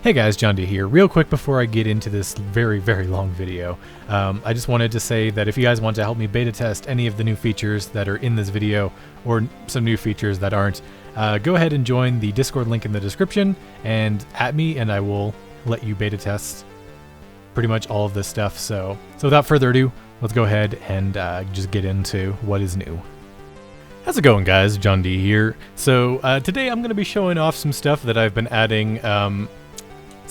Hey guys, Jond here. Real quick before I get into this very long video, I just wanted to say that if you guys want to help me beta test any of the new features that are in this video, or some new features that aren't, go ahead and join the Discord link in the description and at me, and I will let you beta test pretty much all of this stuff. So without further ado, let's go ahead and just get into what is new. How's it going, guys? Jond here. So today I'm going to be showing off some stuff that I've been adding.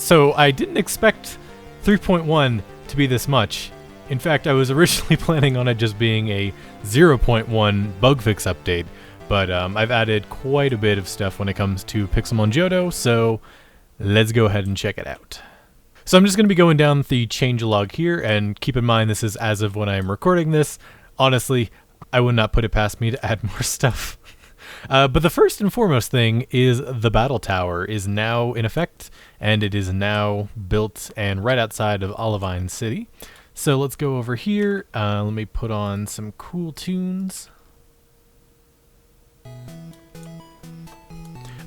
So I didn't expect 3.1 to be this much. In fact, I was originally planning on it just being a 0.1 bug fix update, but I've added quite a bit of stuff when it comes to Pixelmon Johto, so let's go ahead and check it out. So I'm just going to be going down the changelog here, and keep in mind this is as of when I'm recording this. Honestly, I would not put it past me to add more stuff. But the first and foremost thing is the battle tower is now in effect, and it is now built and right outside of Olivine City. So let's go over here. Let me put on some cool tunes.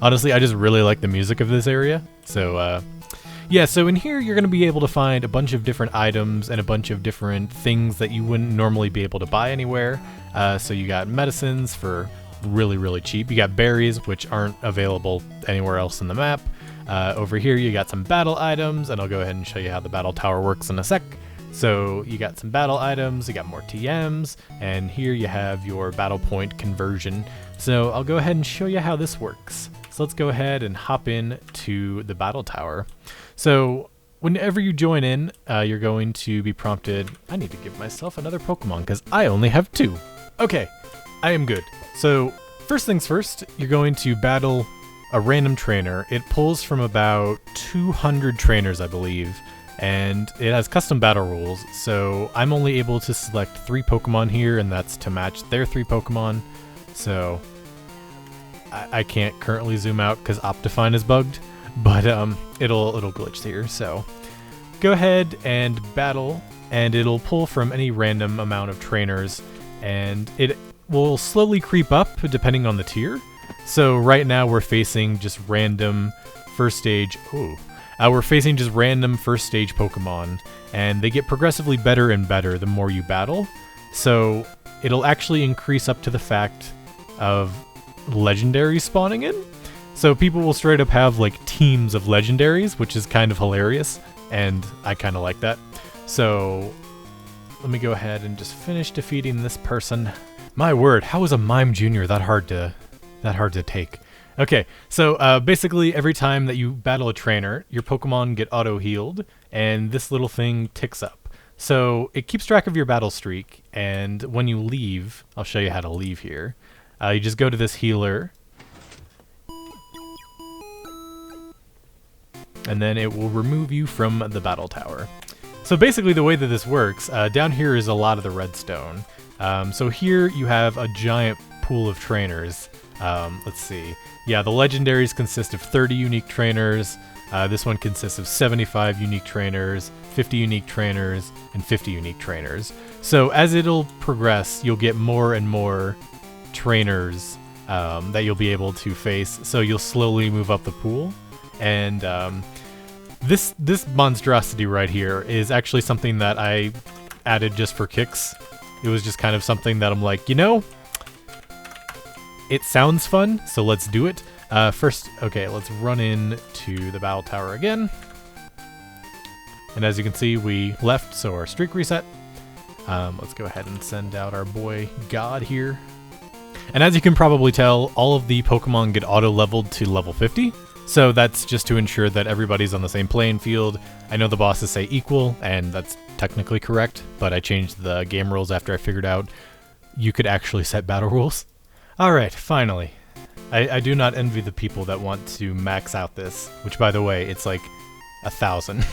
Honestly, I just really like the music of this area. So yeah, so in here you're going to be able to find a bunch of different items and a bunch of different things that you wouldn't normally be able to buy anywhere. So you got medicines for really cheap. You got berries, which aren't available anywhere else in the map. Over here you got some battle items, and I'll go ahead and show you how the battle tower works in a sec. So you got some battle items, you got more TMs, and here you have your battle point conversion. So I'll go ahead and show you how this works. So let's go ahead and hop in to the battle tower. So whenever you join in, you're going to be prompted. I need to give myself another Pokemon because I only have 2. Okay, I am good. So first things first, you're going to battle a random trainer. It pulls from about 200 trainers, I believe, and it has custom battle rules. So I'm only able to select 3 Pokemon here, and that's to match their 3 Pokemon. So I can't currently zoom out because Optifine is bugged, but it'll glitch here. So go ahead and battle, and it'll pull from any random amount of trainers, and it will slowly creep up depending on the tier. So right now we're facing just random first stage. We're facing just random first stage Pokemon, and they get progressively better and better the more you battle. So it'll actually increase up to the fact of legendaries spawning in. So people will straight up have like teams of legendaries, which is kind of hilarious, and I kind of like that. So let me go ahead and just finish defeating this person. My word, how is a Mime Jr. that hard to take? Okay, so basically every time that you battle a trainer, your Pokemon get auto-healed, and this little thing ticks up. So it keeps track of your battle streak, and when you leave, I'll show you how to leave here. You just go to this healer, and then it will remove you from the battle tower. So basically the way that this works, down here is a lot of the redstone. So here you have a giant pool of trainers. Let's see. Yeah, the legendaries consist of 30 unique trainers. This one consists of 75 unique trainers, 50 unique trainers, and 50 unique trainers. So as it'll progress, you'll get more and more trainers that you'll be able to face. So you'll slowly move up the pool. And this monstrosity right here is actually something that I added just for kicks. It was just kind of something that I'm like, you know, it sounds fun, so let's do it. First, okay, let's run in to the battle tower again. And as you can see, we left, so our streak reset. Let's go ahead and send out our boy God here. And as you can probably tell, all of the Pokemon get auto-leveled to level 50. So that's just to ensure that everybody's on the same playing field. I know the bosses say equal, and that's technically correct, but I changed the game rules after I figured out you could actually set battle rules. Alright, finally. I do not envy the people that want to max out this, which by the way, it's like 1,000.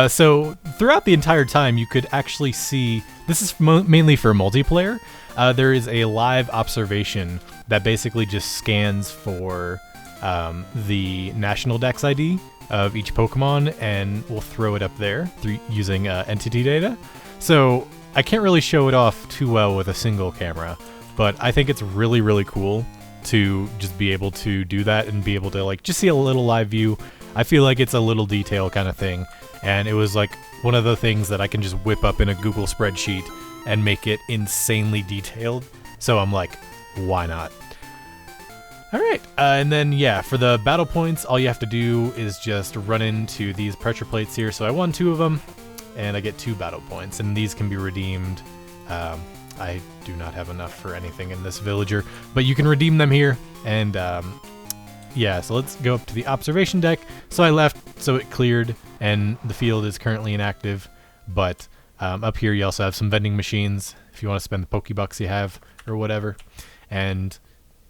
So throughout the entire time, you could actually see, this is mainly for multiplayer, there is a live observation that basically just scans for the national dex ID of each Pokemon, and we'll throw it up there through using entity data. So I can't really show it off too well with a single camera, but I think it's really cool to just be able to do that and be able to like just see a little live view I feel like it's a little detail kind of thing, and it was like one of the things that I can just whip up in a Google spreadsheet and make it insanely detailed. So I'm like, why not? Alright, and then yeah, for the battle points, all you have to do is just run into these pressure plates here. So I won 2 of them, and I get 2 battle points, and these can be redeemed. I do not have enough for anything in this villager, but you can redeem them here, and yeah, so let's go up to the observation deck. So I left, so it cleared, and the field is currently inactive, but up here you also have some vending machines if you want to spend the Pokebucks you have, or whatever, and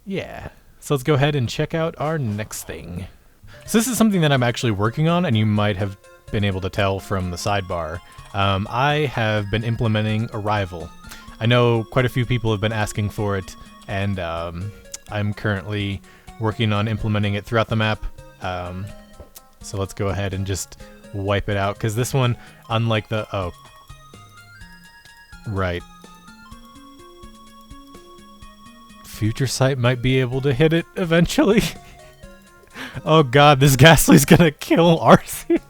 yeah. So let's go ahead and check out our next thing. So this is something that I'm actually working on, and you might have been able to tell from the sidebar. I have been implementing Arrival. I know quite a few people have been asking for it, and I'm currently working on implementing it throughout the map. So let's go ahead and just wipe it out, because this one, unlike the... Oh. Right. Future Sight might be able to hit it eventually. Oh god, this Ghastly's gonna kill Arceus.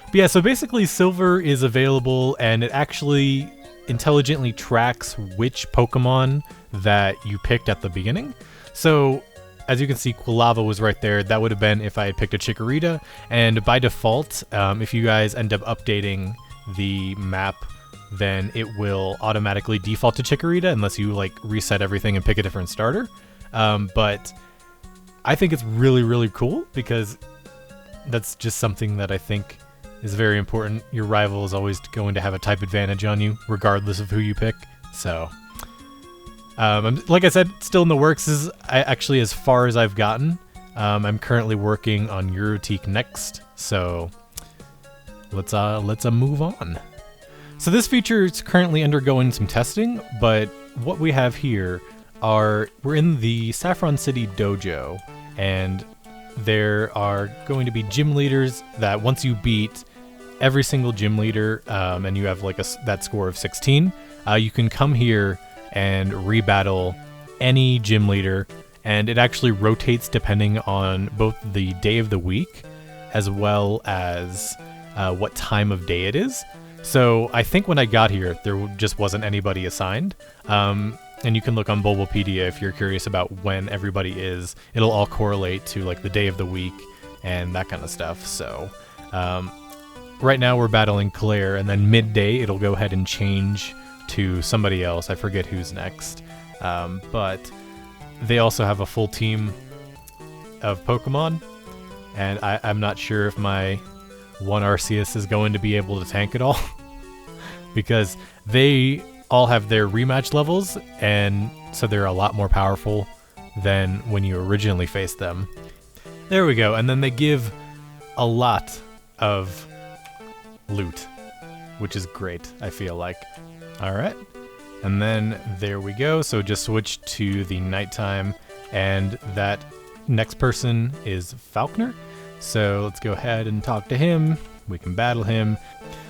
But yeah, so basically Silver is available, and it actually intelligently tracks which Pokemon that you picked at the beginning. So as you can see, Quilava was right there. That would have been if I had picked a Chikorita, and by default, if you guys end up updating the map, then it will automatically default to Chikorita unless you like reset everything and pick a different starter. But I think it's really, really cool, because that's just something that I think is very important. Your rival is always going to have a type advantage on you, regardless of who you pick. So, like I said, still in the works. This is actually as far as I've gotten. I'm currently working on Eurotique next, so let's move on. So this feature is currently undergoing some testing, but what we have here are, we're in the Saffron City Dojo, and there are going to be gym leaders that once you beat every single gym leader, and you have like that score of 16, you can come here and rebattle any gym leader, and it actually rotates depending on both the day of the week as well as what time of day it is. So I think when I got here, there just wasn't anybody assigned. And you can look on Bulbapedia if you're curious about when everybody is. It'll all correlate to like the day of the week and that kind of stuff. So right now we're battling Claire, and then midday it'll go ahead and change to somebody else. I forget who's next. But they also have a full team of Pokemon, and I'm not sure if my one Arceus is going to be able to tank it all, because they all have their rematch levels, and so they're a lot more powerful than when you originally faced them. There we go, and then they give a lot of loot, which is great, I feel like. Alright, and then there we go, so just switch to the nighttime, and that next person is Falconer. So let's go ahead and talk to him. We can battle him.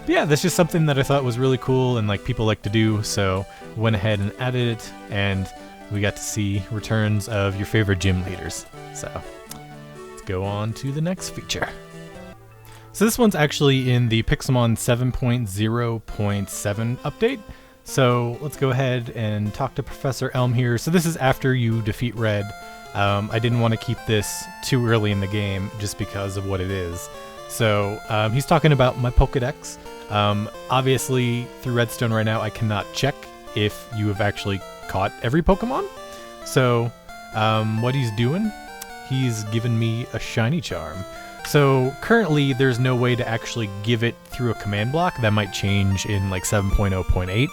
But yeah, that's just something that I thought was really cool and like people like to do. So went ahead and added it, and we got to see returns of your favorite gym leaders. So let's go on to the next feature. So this one's actually in the Pixelmon 7.0.7 update. So let's go ahead and talk to Professor Elm here. So this is after you defeat Red. I didn't want to keep this too early in the game just because of what it is. So he's talking about my Pokedex. Obviously, through Redstone right now, I cannot check if you have actually caught every Pokemon. So what he's doing, he's given me a shiny charm. So currently, there's no way to actually give it through a command block. That might change in like 7.0.8.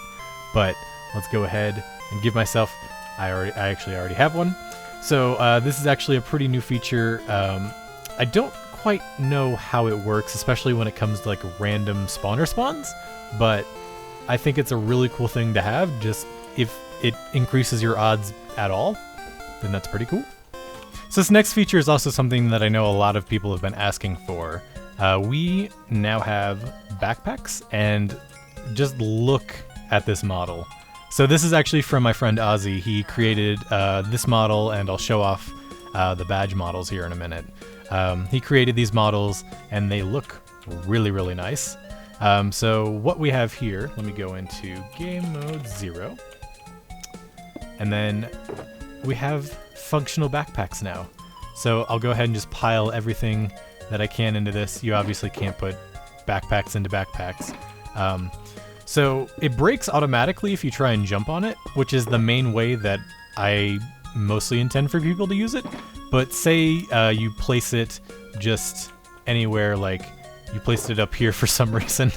But let's go ahead and give myself... I actually already have one. So this is actually a pretty new feature. I don't quite know how it works, especially when it comes to like random spawner spawns, but I think it's a really cool thing to have. Just if it increases your odds at all, then that's pretty cool. So this next feature is also something that I know a lot of people have been asking for. We now have backpacks, and just look at this model. So this is actually from my friend Ozzy. He created this model, and I'll show off the badge models here in a minute. He created these models, and they look really, really nice. So what we have here, let me go into game mode 0. And then we have functional backpacks now. So I'll go ahead and just pile everything that I can into this. You obviously can't put backpacks into backpacks. So it breaks automatically if you try and jump on it, which is the main way that I mostly intend for people to use it. But say you place it just anywhere, like you placed it up here for some reason.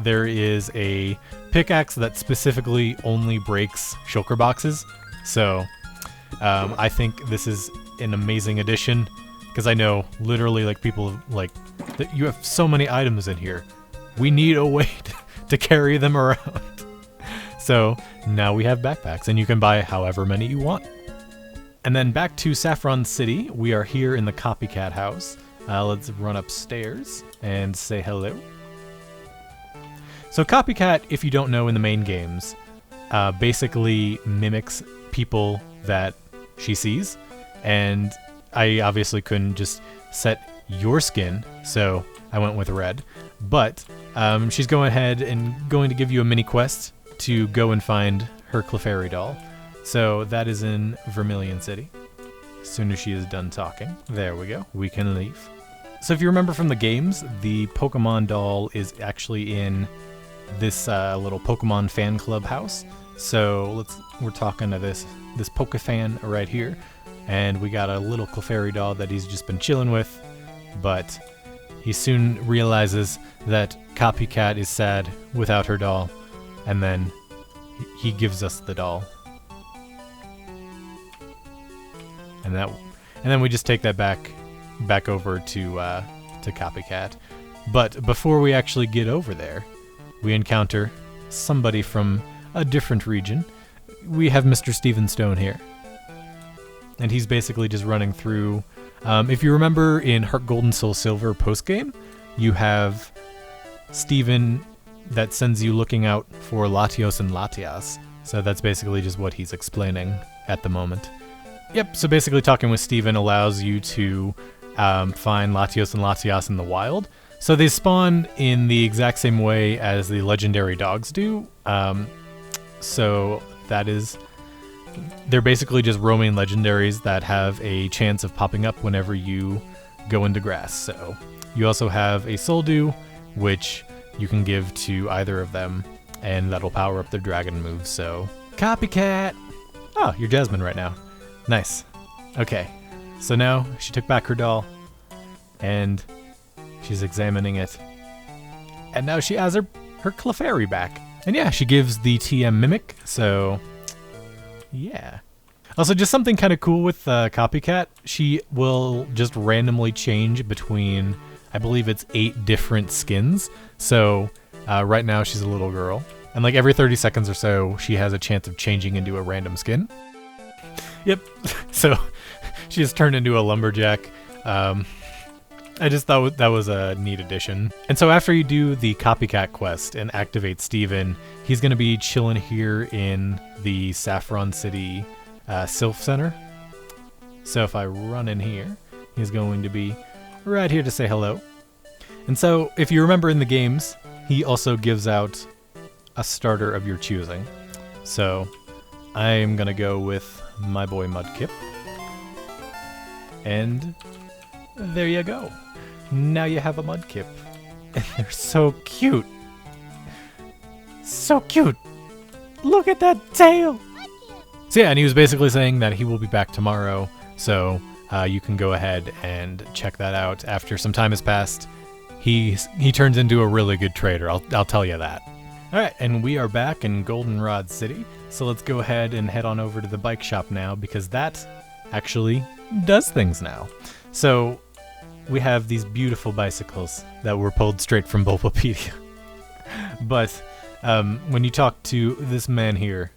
There is a pickaxe that specifically only breaks shulker boxes. So I think this is an amazing addition, because I know literally like people like that you have so many items in here. We need a way to carry them around. So now we have backpacks, and you can buy however many you want. And then back to Saffron City. We are here in the Copycat house. Let's run upstairs and say hello. So Copycat, if you don't know in the main games, basically mimics people that she sees. And I obviously couldn't just set your skin, so I went with red. But she's going ahead and going to give you a mini quest to go and find her Clefairy doll. So that is in Vermilion City. As soon as she is done talking, there we go, we can leave. So if you remember from the games, the Pokemon doll is actually in this little Pokemon fan club house. So we're talking to this Pokefan right here, and we got a little Clefairy doll that he's just been chilling with, but he soon realizes that Copycat is sad without her doll, and then he gives us the doll. And then we just take that back over to Copycat. But before we actually get over there, we encounter somebody from a different region. We have Mr. Steven Stone here, and he's basically just running through. If you remember in Heart Gold and Soul Silver postgame, you have Steven that sends you looking out for Latios and Latias. So that's basically just what he's explaining at the moment. Yep, so basically talking with Steven allows you to find Latios and Latias in the wild. So they spawn in the exact same way as the legendary dogs do. So that is, they're basically just roaming legendaries that have a chance of popping up whenever you go into grass. So you also have a Soldew, which you can give to either of them, and that'll power up their dragon moves. So Copycat! Oh, you're Jasmine right now. Nice. Okay, so now she took back her doll, and she's examining it. And now she has her Clefairy back. And yeah, she gives the TM Mimic, so yeah. Also, just something kind of cool with Copycat, she will just randomly change between, I believe it's 8 different skins. So right now she's a little girl, and like every 30 seconds or so, she has a chance of changing into a random skin. Yep, so she just turned into a lumberjack. I just thought that was a neat addition. And so after you do the Copycat quest and activate Steven, he's going to be chilling here in the Saffron City Sylph Center. So if I run in here, he's going to be right here to say hello. And so if you remember in the games, he also gives out a starter of your choosing. So I'm going to go with my boy Mudkip. And there you go. Now you have a Mudkip. And they're so cute. So cute. Look at that tail. So yeah, and he was basically saying that he will be back tomorrow. So you can go ahead and check that out. After some time has passed, he turns into a really good trader. I'll tell you that. All right, and we are back in Goldenrod City. So let's go ahead and head on over to the bike shop now, because that actually does things now. So we have these beautiful bicycles that were pulled straight from Bulbapedia. But when you talk to this man here,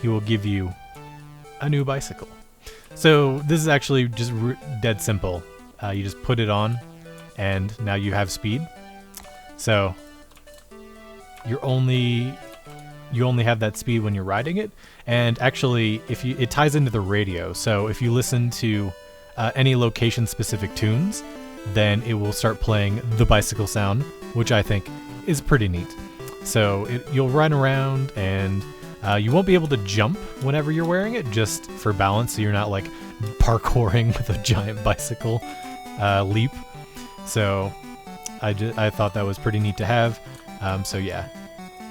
he will give you a new bicycle. So this is actually just dead simple. You just put it on, and now you have speed. So you only have that speed when you're riding it. And actually, it ties into the radio. So if you listen to any location-specific tunes, then it will start playing the bicycle sound, which I think is pretty neat. So you'll run around, and you won't be able to jump whenever you're wearing it, just for balance, so you're not like parkouring with a giant bicycle leap. So I thought that was pretty neat to have. So yeah,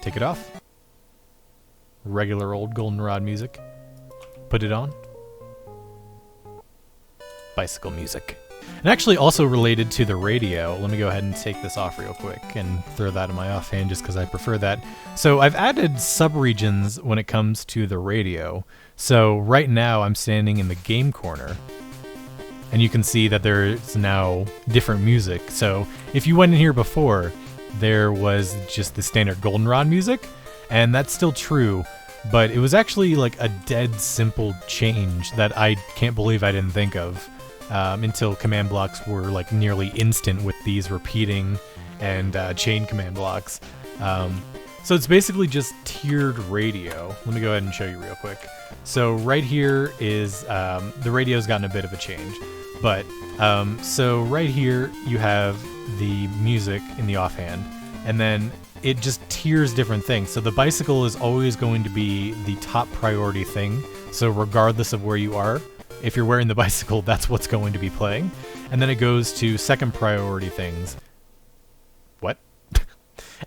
take it off. Regular old Goldenrod music. Put it on. Bicycle music. And actually also related to the radio, let me go ahead and take this off real quick and throw that in my offhand just because I prefer that. So I've added subregions when it comes to the radio. So right now I'm standing in the game corner, and you can see that there's now different music. So if you went in here before, there was just the standard Goldenrod music, and that's still true, but it was actually like a dead simple change that I can't believe I didn't think of. Until command blocks were like nearly instant with these repeating and chain command blocks. So it's basically just tiered radio. Let me go ahead and show you real quick. So right here is, the radio's gotten a bit of a change, but so right here you have the music in the offhand, and then it just tiers different things. So the bicycle is always going to be the top priority thing. So regardless of where you are, if you're wearing the bicycle, that's what's going to be playing. And then it goes to second priority things. What?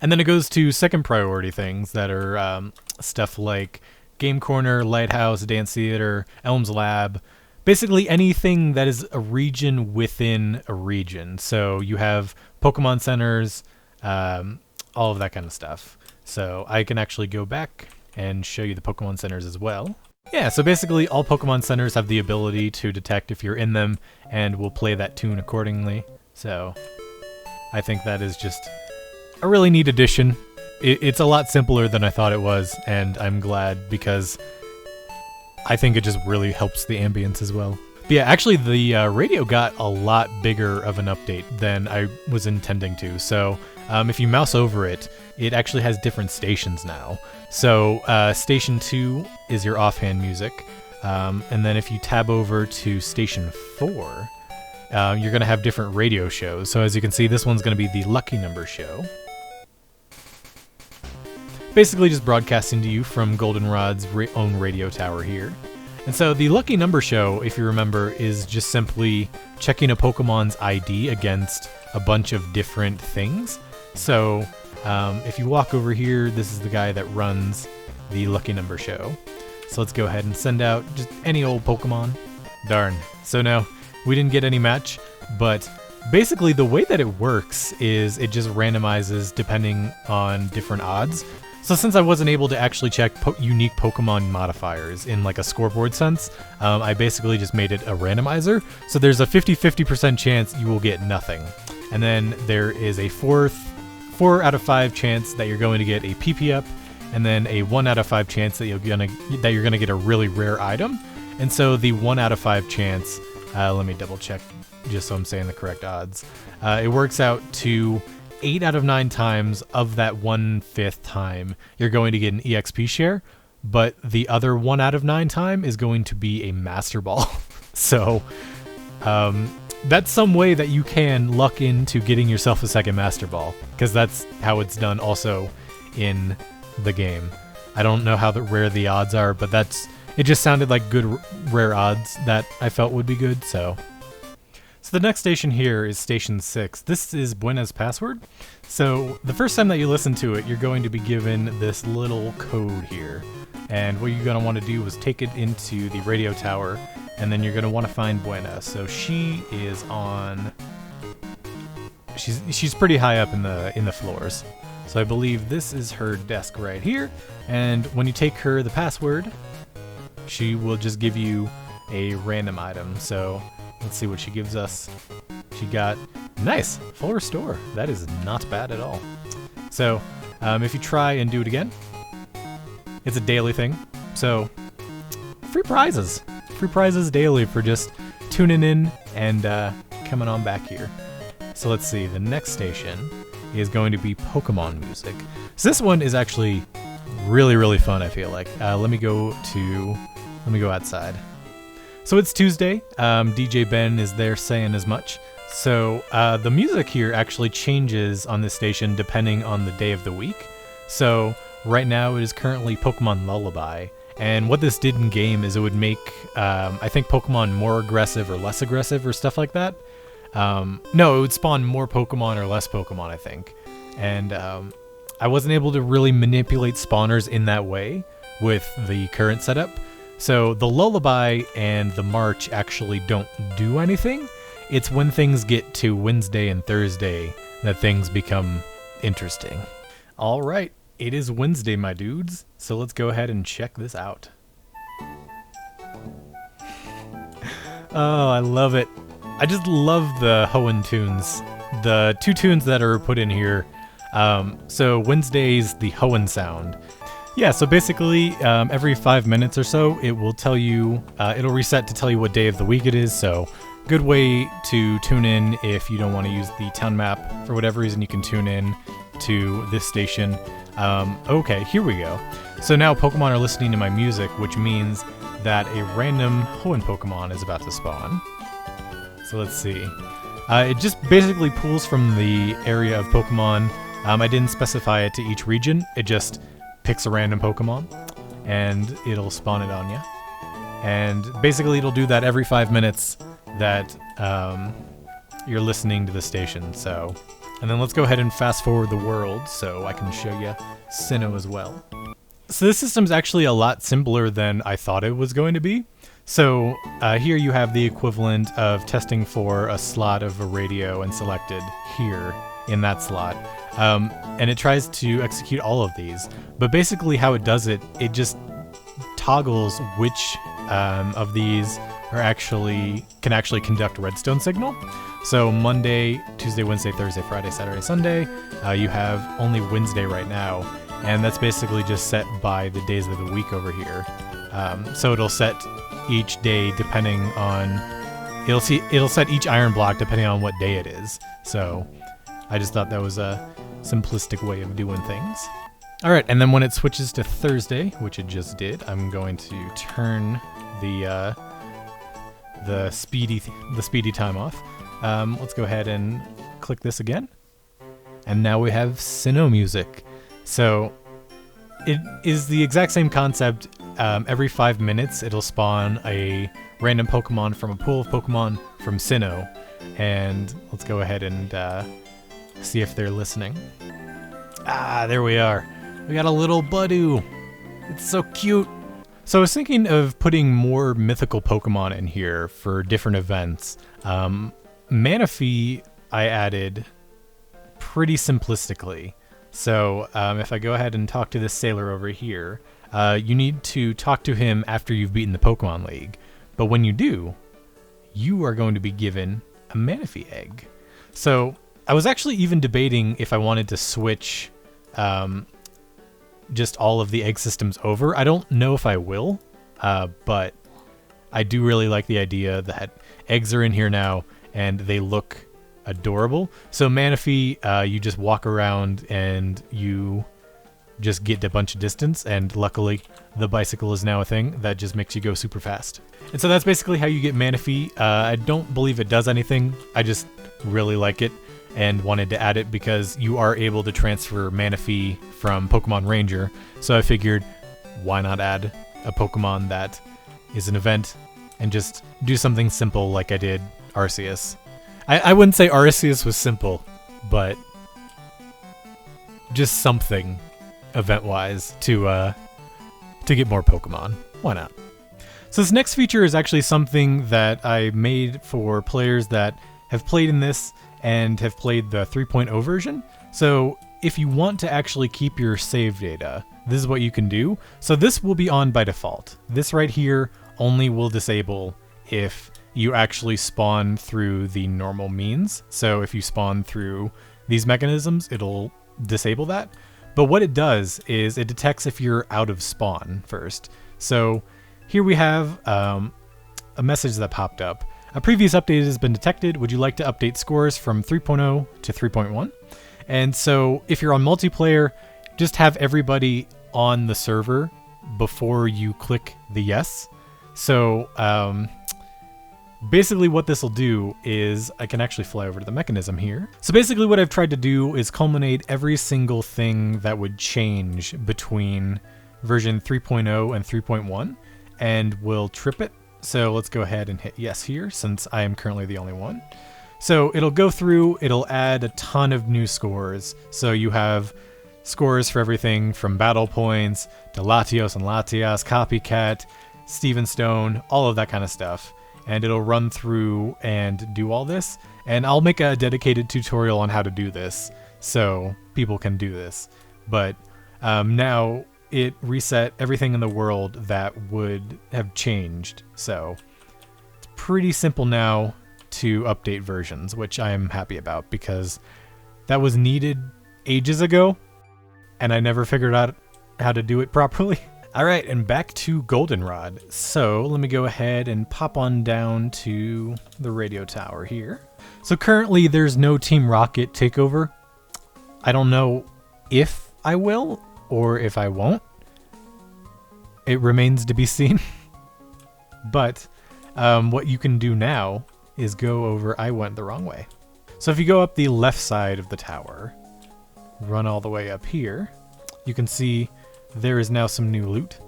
And then it goes to second priority things that are stuff like Game Corner, Lighthouse, Dance Theater, Elms Lab. Basically anything that is a region within a region. So you have Pokemon centers, all of that kind of stuff. So I can actually go back and show you the Pokemon centers as well. Yeah, so basically all Pokemon centers have the ability to detect if you're in them and will play that tune accordingly. So I think that is just a really neat addition. It's a lot simpler than I thought it was, and I'm glad because I think it just really helps the ambience as well. But yeah, actually the radio got a lot bigger of an update than I was intending to. So if you mouse over it, it actually has different stations now. So Station 2 is your offhand music, and then if you tab over to Station 4, you're going to have different radio shows. So as you can see, this one's going to be the Lucky Number Show. Basically just broadcasting to you from Goldenrod's own radio tower here. And so the Lucky Number Show, if you remember, is just simply checking a Pokemon's ID against a bunch of different things. So if you walk over here, this is the guy that runs the Lucky Number Show. So let's go ahead and send out just any old Pokemon. Darn. So no, we didn't get any match, but basically the way that it works is it just randomizes depending on different odds. So since I wasn't able to actually check unique Pokemon modifiers in like a scoreboard sense, I basically just made it a randomizer. So there's a 50-50% chance you will get nothing. And then there is a 4 out of 5 chance that you're going to get a PP up, and then a 1 out of 5 chance that you're gonna get a really rare item. And so the 1 out of 5 chance, let me double check just so I'm saying the correct odds. It works out to 8 out of 9 times of that 1/5 time you're going to get an EXP share, but the other 1 out of 9 time is going to be a Master Ball. So that's some way that you can luck into getting yourself a second Master Ball, because that's how it's done also in the game. I don't know how rare the odds are, but it just sounded like good rare odds that I felt would be good. So the next station here is Station 6. This is Buena's password. So the first time that you listen to it, you're going to be given this little code here. And what you're going to want to do is take it into the radio tower, and then you're going to want to find Buena. So she is on... She's pretty high up in the floors. So I believe this is her desk right here. And when you take her the password, she will just give you a random item. So let's see what she gives us. She got, nice, full restore. That is not bad at all. So if you try and do it again, it's a daily thing. So free prizes daily for just tuning in and coming on back here. So let's see, the next station is going to be Pokemon music. So this one is actually really, really fun, I feel like. Let me go outside. So it's Tuesday. DJ Ben is there saying as much. So the music here actually changes on this station depending on the day of the week. So right now it is currently Pokemon Lullaby. And what this did in game is it would make, I think, Pokemon more aggressive or less aggressive or stuff like that. No, it would spawn more Pokemon or less Pokemon, I think. And I wasn't able to really manipulate spawners in that way with the current setup. So the Lullaby and the March actually don't do anything. It's when things get to Wednesday and Thursday that things become interesting. All right, it is Wednesday, my dudes. So let's go ahead and check this out. Oh, I love it. I just love the Hoenn tunes. The 2 tunes that are put in here. So Wednesday's the Hoenn sound. Yeah, so basically every 5 minutes or so, it will tell you, it'll reset to tell you what day of the week it is. So good way to tune in if you don't want to use the town map. For whatever reason, you can tune in to this station. Okay, here we go. So now Pokemon are listening to my music, which means that a random Hoenn Pokemon is about to spawn. So let's see. It just basically pulls from the area of Pokemon. I didn't specify it to each region. It just picks a random Pokemon and it'll spawn it on you. And basically it'll do that every 5 minutes that you're listening to the station. So, and then let's go ahead and fast forward the world so I can show you Sinnoh as well. So this system's actually a lot simpler than I thought it was going to be. So here you have the equivalent of testing for a slot of a radio and selected here in that slot. And it tries to execute all of these. But basically how it does it, it just toggles which of these are can actually conduct redstone signal. So Monday, Tuesday, Wednesday, Thursday, Friday, Saturday, Sunday, you have only Wednesday right now. And that's basically just set by the days of the week over here. So it'll set each day depending on, it'll set each iron block depending on what day it is. So I just thought that was a simplistic way of doing things. All right, and then when it switches to Thursday, which it just did, I'm going to turn the speedy time off. Let's go ahead and click this again, and now we have Sinnoh music. So it is the exact same concept. Every 5 minutes, it'll spawn a random Pokemon from a pool of Pokemon from Sinnoh, and let's go ahead and see if they're listening. Ah, there we are. We got a little Budu. It's so cute. So I was thinking of putting more mythical Pokemon in here for different events. Manaphy I added pretty simplistically. So if I go ahead and talk to this sailor over here, you need to talk to him after you've beaten the Pokemon League. But when you do, you are going to be given a Manaphy egg. So I was actually even debating if I wanted to switch just all of the egg systems over. I don't know if I will, but I do really like the idea that eggs are in here now and they look adorable. So Manaphy, you just walk around and you just get a bunch of distance, and luckily the bicycle is now a thing that just makes you go super fast. And so that's basically how you get Manaphy. I don't believe it does anything. I just really like it and wanted to add it because you are able to transfer Manaphy from Pokemon Ranger. So I figured, why not add a Pokemon that is an event and just do something simple like I did Arceus. I wouldn't say Arceus was simple, but just something event-wise to get more Pokemon. Why not? So this next feature is actually something that I made for players that have played in this and have played the 3.0 version. So if you want to actually keep your save data, this is what you can do. So this will be on by default. This right here only will disable if you actually spawn through the normal means. So if you spawn through these mechanisms, it'll disable that. But what it does is it detects if you're out of spawn first. So here we have a message that popped up. A previous update has been detected. Would you like to update scores from 3.0 to 3.1? And so if you're on multiplayer, just have everybody on the server before you click the yes. So basically what this will do is I can actually fly over to the mechanism here. So basically what I've tried to do is culminate every single thing that would change between version 3.0 and 3.1, and we'll trip it. So let's go ahead and hit yes here, since I am currently the only one. So it'll go through, it'll add a ton of new scores. So you have scores for everything from battle points to Latios and Latias, Copycat, Steven Stone, all of that kind of stuff. And it'll run through and do all this. And I'll make a dedicated tutorial on how to do this so people can do this. But now it reset everything in the world that would have changed. So it's pretty simple now to update versions, which I am happy about because that was needed ages ago and I never figured out how to do it properly. All right, and back to Goldenrod. So let me go ahead and pop on down to the radio tower here. So currently there's no Team Rocket takeover. I don't know if I will or if I won't. It remains to be seen. But what you can do now is go over, I went the wrong way. So if you go up the left side of the tower, run all the way up here, you can see there is now some new loot.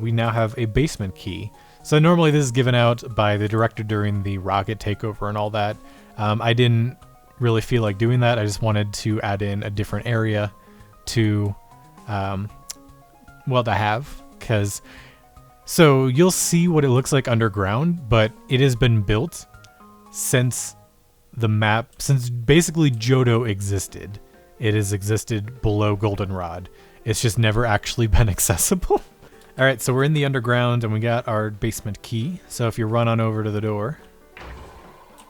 We now have a basement key. So normally this is given out by the director during the rocket takeover and all that. I didn't really feel like doing that. I just wanted to add in a different area to, well, to have, because so you'll see what it looks like underground, but it has been built since the map, since basically Johto existed. It has existed below Goldenrod. It's just never actually been accessible. All right, so we're in the underground and we got our basement key. So if you run on over to the door,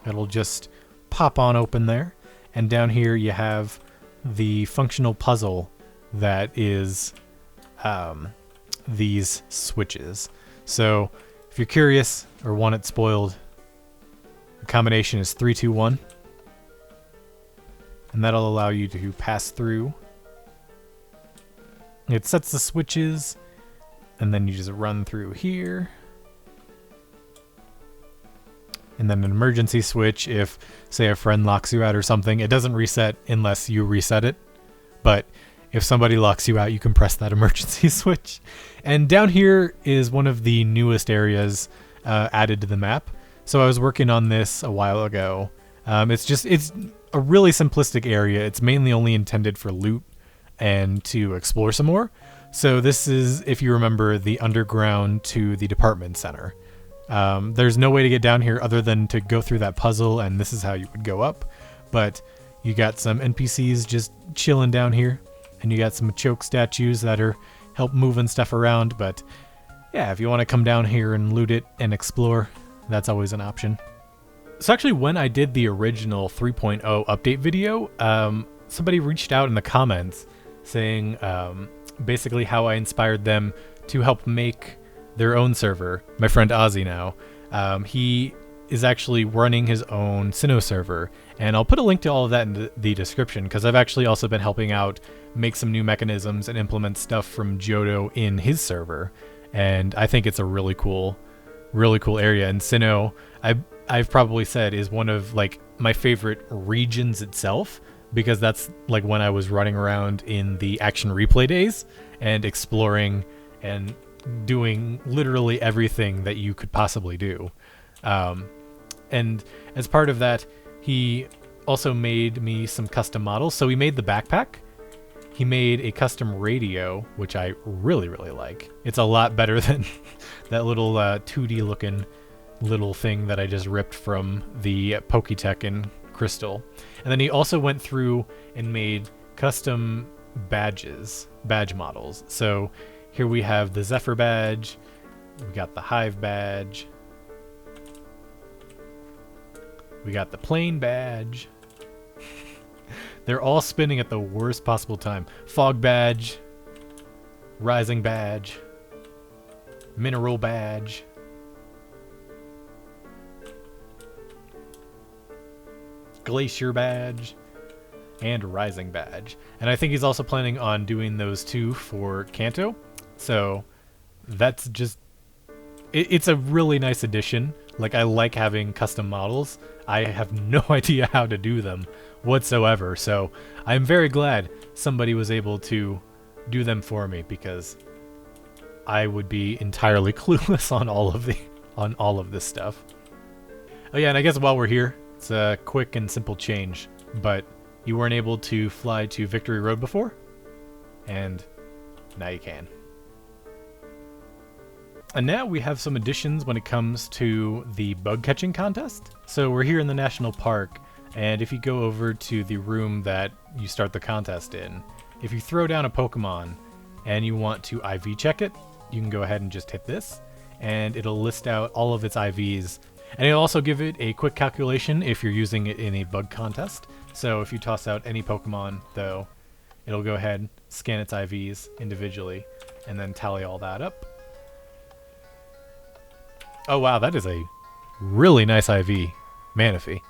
it'll just pop on open there. And down here you have the functional puzzle that is these switches. So if you're curious or want it spoiled, the combination is 3, 2, 1. And that'll allow you to pass through. It sets the switches, and then you just run through here. And then an emergency switch if, say, a friend locks you out or something. It doesn't reset unless you reset it. But if somebody locks you out, you can press that emergency switch. And down here is one of the newest areas added to the map. So I was working on this a while ago. It's a really simplistic area. It's mainly only intended for loot and to explore some more. So this is, if you remember, the underground to the department center. There's no way to get down here other than to go through that puzzle, and this is how you would go up. But you got some NPCs just chilling down here, and you got some choke statues that are help moving stuff around. But yeah, if you want to come down here and loot it and explore, that's always an option. So actually, when I did the original 3.0 update video, somebody reached out in the comments saying basically how I inspired them to help make their own server. My friend Ozzy now, he is actually running his own Sinnoh server, and I'll put a link to all of that in the description because I've actually also been helping out make some new mechanisms and implement stuff from Johto in his server, and I think it's a really cool area. And Sinnoh, I've probably said, is one of like my favorite regions itself, because that's like when I was running around in the action replay days and exploring and doing literally everything that you could possibly do. And as part of that, he also made me some custom models. So he made the backpack. He made a custom radio, which I really, really like. It's a lot better than that little 2D looking little thing that I just ripped from the Poketech in Crystal. And then he also went through and made custom badge models. So here we have the Zephyr badge, we got the Hive badge, we got the Plane badge. They're all spinning at the worst possible time. Fog badge, Rising badge, Mineral badge, Glacier badge, and Rising badge. And I think he's also planning on doing those two for Kanto. So that's just, it's a really nice addition. Like, I like having custom models. I have no idea how to do them whatsoever, so I'm very glad somebody was able to do them for me, because I would be entirely clueless on all of this stuff. Oh yeah, and I guess while we're here, it's a quick and simple change, but you weren't able to fly to Victory Road before, and now you can. And now we have some additions when it comes to the bug catching contest. So we're here in the national park, and if you go over to the room that you start the contest in, if you throw down a Pokemon and you want to IV check it, you can go ahead and just hit this, and it'll list out all of its IVs. And it'll also give it a quick calculation if you're using it in a bug contest. So if you toss out any Pokemon, though, it'll go ahead, scan its IVs individually, and then tally all that up. Oh wow, that is a really nice IV, Manaphy.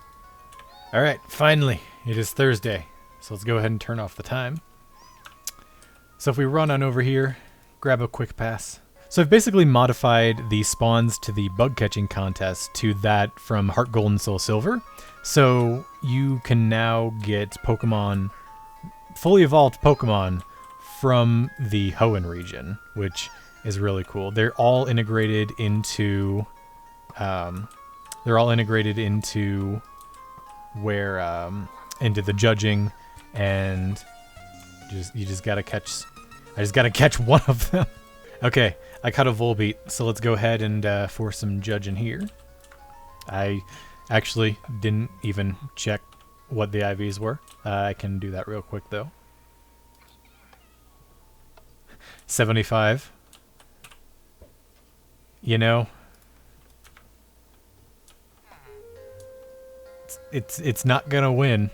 Alright, finally, it is Thursday. So let's go ahead and turn off the time. So if we run on over here, grab a quick pass. So I've basically modified the spawns to the bug catching contest to that from Heart Gold and Soul Silver. So you can now get Pokemon, fully evolved Pokemon, from the Hoenn region, which is really cool. They're all integrated into into the judging, and you just gotta catch. I just gotta catch one of them. Okay, I caught a Volbeat, so let's go ahead and force some judging here. I actually didn't even check what the IVs were. I can do that real quick though. 75. You know, it's not gonna win.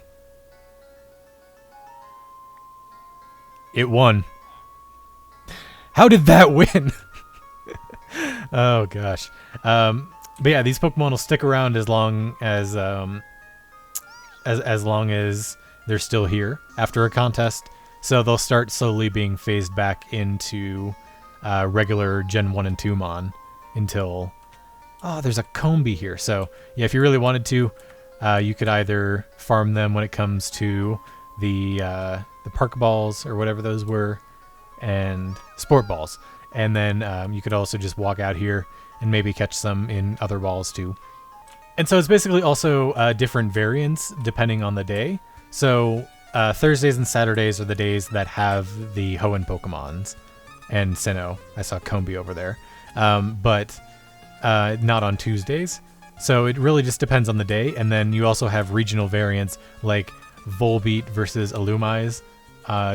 It won. How did that win? Oh gosh. But yeah, these Pokemon will stick around as long as long as they're still here after a contest. So they'll start slowly being phased back into regular Gen 1 and 2 Mon until... Oh, there's a Combee here. So yeah, if you really wanted to, you could either farm them when it comes to the Park Balls or whatever those were, and Sport Balls. And then you could also just walk out here and maybe catch some in other balls too. And so it's basically also different variants depending on the day. So Thursdays and Saturdays are the days that have the Hoenn Pokemons and Sinnoh. I saw Combee over there. But not on Tuesdays. So it really just depends on the day. And then you also have regional variants like Volbeat versus Illumise,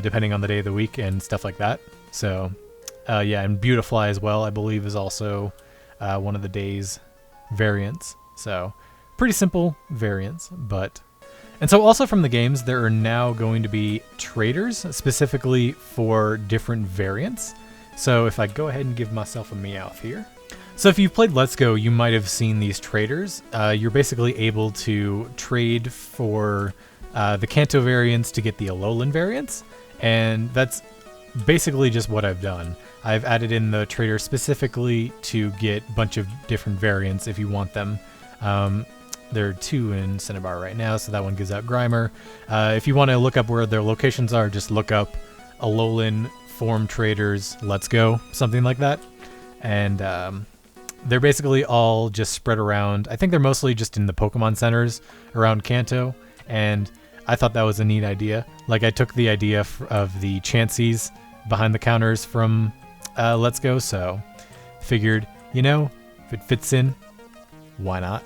depending on the day of the week and stuff like that. So yeah, and Beautifly as well, I believe, is also one of the day's variants. So pretty simple variants, but... And so also from the games, there are now going to be traders specifically for different variants. So if I go ahead and give myself a Meowth here. So if you've played Let's Go, you might have seen these traders. You're basically able to trade for the Kanto variants to get the Alolan variants. And that's basically just what I've done. I've added in the trader specifically to get a bunch of different variants if you want them. There are 2 in Cinnabar right now, so that one gives out Grimer. If you want to look up where their locations are, just look up Alolan Form Traders Let's Go, something like that. And they're basically all just spread around. I think they're mostly just in the Pokemon centers around Kanto, and I thought that was a neat idea. Like, I took the idea of the Chanseys behind the counters from Let's Go, so figured, you know, if it fits in, why not?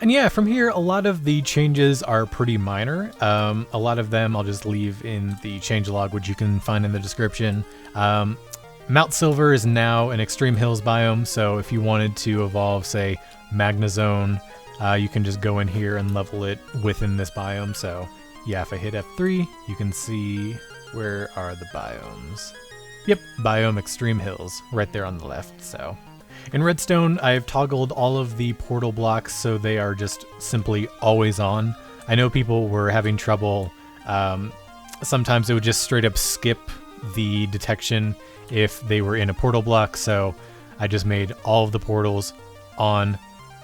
And yeah, from here, a lot of the changes are pretty minor. A lot of them I'll just leave in the changelog, which you can find in the description. Mount Silver is now an Extreme Hills biome, so if you wanted to evolve, say, Magnezone, you can just go in here and level it within this biome. So yeah, if I hit F3, you can see where are the biomes. Yep, Biome Extreme Hills, right there on the left, so... In Redstone, I've toggled all of the portal blocks so they are just simply always on. I know people were having trouble. Sometimes it would just straight up skip the detection if they were in a portal block, so I just made all of the portals on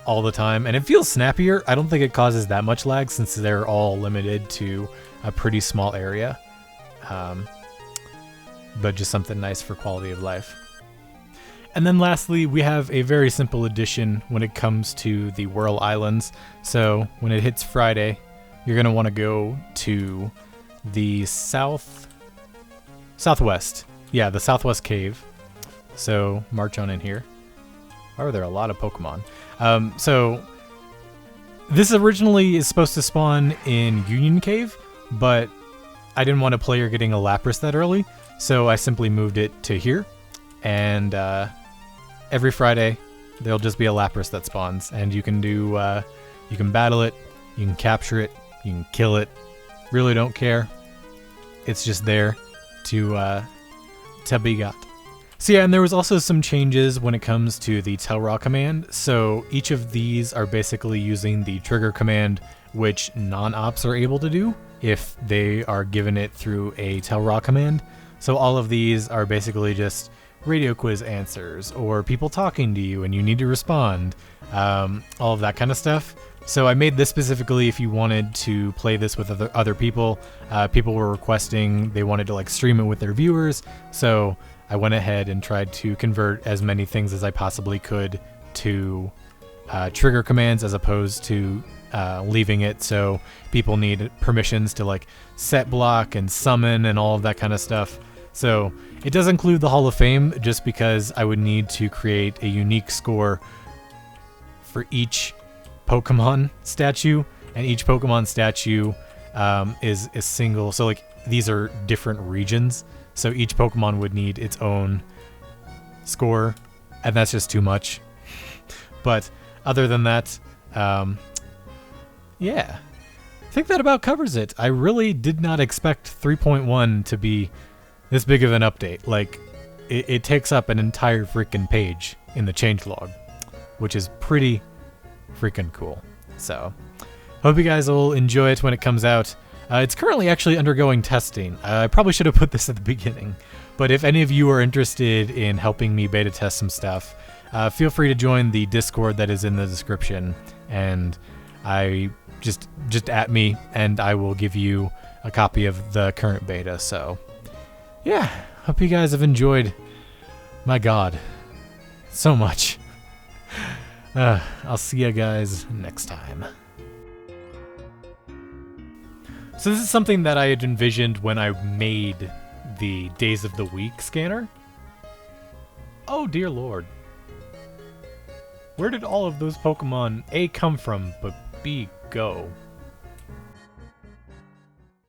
all the time, and it feels snappier. I don't think it causes that much lag since they're all limited to a pretty small area, but just something nice for quality of life. And then lastly, we have a very simple addition when it comes to the Whirl Islands. So when it hits Friday, you're going to want to go to the southwest. Yeah, the southwest cave. So march on in here. Why are there a lot of Pokemon? So this originally is supposed to spawn in Union Cave, but I didn't want a player getting a Lapras that early, so I simply moved it to here. And every Friday, there'll just be a Lapras that spawns, and you can do, you can battle it, you can capture it, you can kill it. Really don't care. It's just there to be got. So yeah, and there was also some changes when it comes to the Tellraw command. So each of these are basically using the trigger command, which non-ops are able to do if they are given it through a Tellraw command. So all of these are basically just radio quiz answers or people talking to you and you need to respond, all of that kind of stuff. So I made this specifically if you wanted to play this with other people. People were requesting they wanted to like stream it with their viewers, so I went ahead and tried to convert as many things as I possibly could to trigger commands as opposed to leaving it so people need permissions to like set block and summon and all of that kind of stuff. So it does include the Hall of Fame just because I would need to create a unique score for each Pokemon statue, and each Pokemon statue is a single. So like these are different regions, so each Pokemon would need its own score, and that's just too much. But other than that, yeah, I think that about covers it. I really did not expect 3.1 to be this big of an update. Like, it takes up an entire freaking page in the changelog, which is pretty freaking cool. So, hope you guys will enjoy it when it comes out. It's currently actually undergoing testing. I probably should have put this at the beginning, but if any of you are interested in helping me beta test some stuff, feel free to join the Discord that is in the description, and I just at me, and I will give you a copy of the current beta. So, yeah, hope you guys have enjoyed. My God, so much. I'll see you guys next time. So this is something that I had envisioned when I made the Days of the Week scanner. Oh dear Lord. Where did all of those Pokemon A come from, but B go?